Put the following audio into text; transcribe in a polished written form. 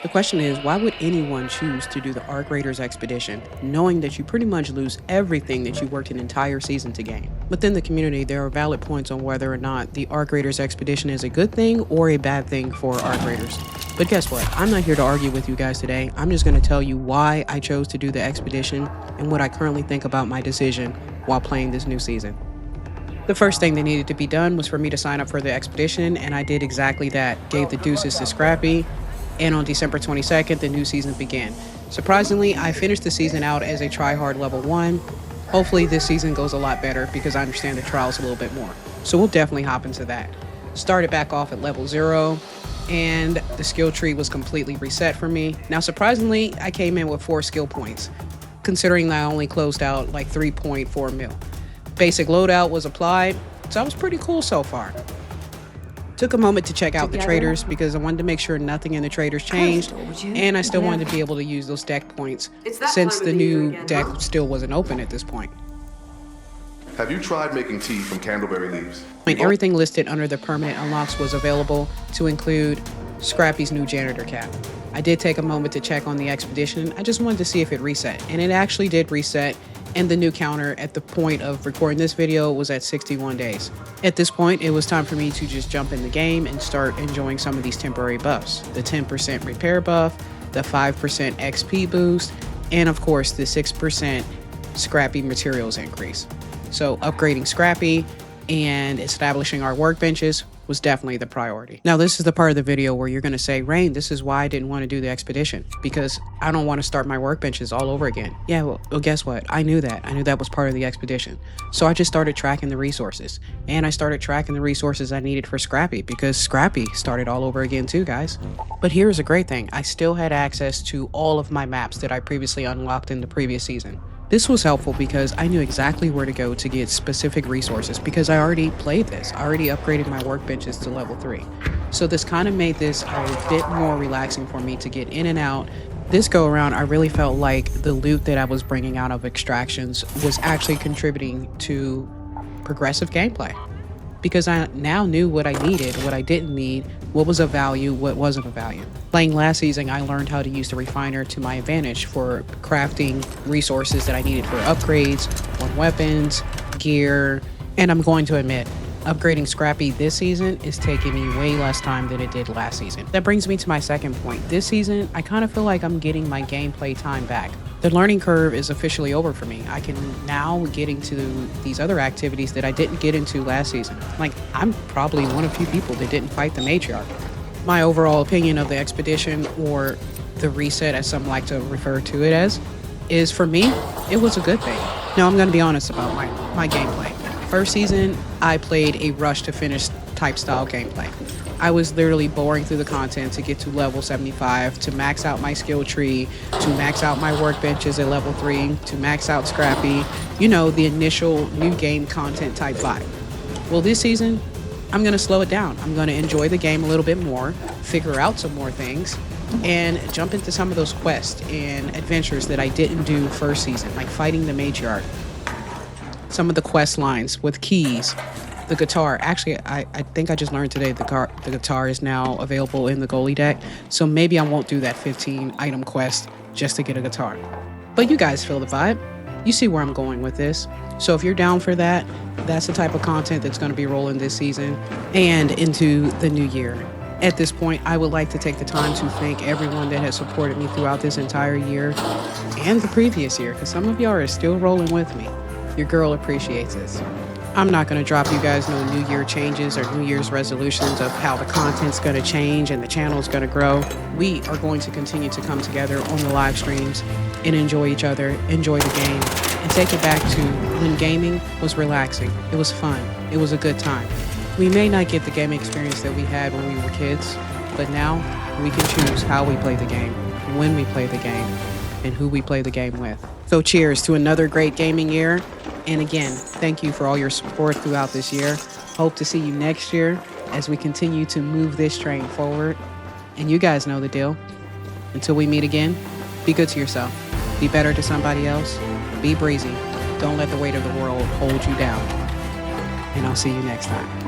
The question is, why would anyone choose to do the Arc Raiders expedition, knowing that you pretty much lose everything that you worked an entire season to gain? Within the community, there are valid points on whether or not the Arc Raiders expedition is a good thing or a bad thing for Arc Raiders. But guess what? I'm not here to argue with you guys today. I'm just going to tell you why I chose to do the expedition and what I currently think about my decision while playing this new season. The first thing that needed to be done was for me to sign up for the expedition, and I did exactly that. Gave the deuces to Scrappy, and on December 22nd, the new season began. Surprisingly, I finished the season out as a tryhard level 1. Hopefully this season goes a lot better because I understand the trials a little bit more. So we'll definitely hop into that. Started back off at level 0, and the skill tree was completely reset for me. Now surprisingly, I came in with 4 skill points, considering that I only closed out like 3.4 mil. Basic loadout was applied, so I was pretty cool so far. Took a moment to check out the traders because I wanted to make sure nothing in the traders changed, and I still wanted to be able to use those deck points since the new deck still wasn't open at this point. Have you tried making tea from candleberry leaves? Everything listed under the permanent unlocks was available, to include Scrappy's new janitor cap. I did take a moment to check on the expedition. I just wanted to see if it reset, and it actually did reset. And the new counter at the point of recording this video was at 61 days. At this point, it was time for me to just jump in the game and start enjoying some of these temporary buffs. The 10% repair buff, the 5% XP boost, and of course the 6% Scrappy materials increase. So upgrading Scrappy and establishing our workbenches was definitely the priority. Now this is the part of the video where you're gonna say, Rain, this is why I didn't want to do the expedition, because I don't want to start my workbenches all over again. Yeah, well, guess what? I knew that. I knew that was part of the expedition. So I just started tracking the resources, and I started tracking the resources I needed for Scrappy, because Scrappy started all over again too, guys. But here's a great thing. I still had access to all of my maps that I previously unlocked in the previous season. This was helpful because I knew exactly where to go to get specific resources because I already played this. I already upgraded my workbenches to level 3. So this kind of made this a bit more relaxing for me to get in and out. This go around, I really felt like the loot that I was bringing out of extractions was actually contributing to progressive gameplay, because I now knew what I needed, what I didn't need, what was of value, what wasn't of value. Playing last season, I learned how to use the refiner to my advantage for crafting resources that I needed for upgrades on weapons, gear, and I'm going to admit, upgrading Scrappy this season is taking me way less time than it did last season. That brings me to my second point. This season, I kind of feel like I'm getting my gameplay time back. The learning curve is officially over for me. I can now get into these other activities that I didn't get into last season. Like, I'm probably one of few people that didn't fight the matriarch. My overall opinion of the expedition, or the reset as some like to refer to it as, is for me, it was a good thing. Now I'm gonna be honest about my gameplay. First season, I played a rush to finish type style gameplay. I was literally boring through the content to get to level 75, to max out my skill tree, to max out my workbenches at level 3, to max out Scrappy, you know, the initial new game content type vibe. Well, this season, I'm gonna slow it down. I'm gonna enjoy the game a little bit more, figure out some more things, and jump into some of those quests and adventures that I didn't do first season, like fighting the matriarch. Some of the quest lines with keys, the guitar. Actually, I think I just learned today the guitar is now available in the goalie deck, so maybe I won't do that 15 item quest just to get a guitar. But you guys feel the vibe. You see where I'm going with this. So if you're down for that, that's the type of content that's going to be rolling this season and into the new year. At this point, I would like to take the time to thank everyone that has supported me throughout this entire year and the previous year, because some of y'all are still rolling with me. Your girl appreciates this. I'm not going to drop you guys no New Year changes or New Year's resolutions of how the content's going to change and the channel's going to grow. We are going to continue to come together on the live streams and enjoy each other, enjoy the game, and take it back to when gaming was relaxing. It was fun. It was a good time. We may not get the gaming experience that we had when we were kids, but now we can choose how we play the game, when we play the game, and who we play the game with. So cheers to another great gaming year. And again, thank you for all your support throughout this year. Hope to see you next year as we continue to move this train forward. And you guys know the deal. Until we meet again, be good to yourself. Be better to somebody else. Be breezy. Don't let the weight of the world hold you down. And I'll see you next time.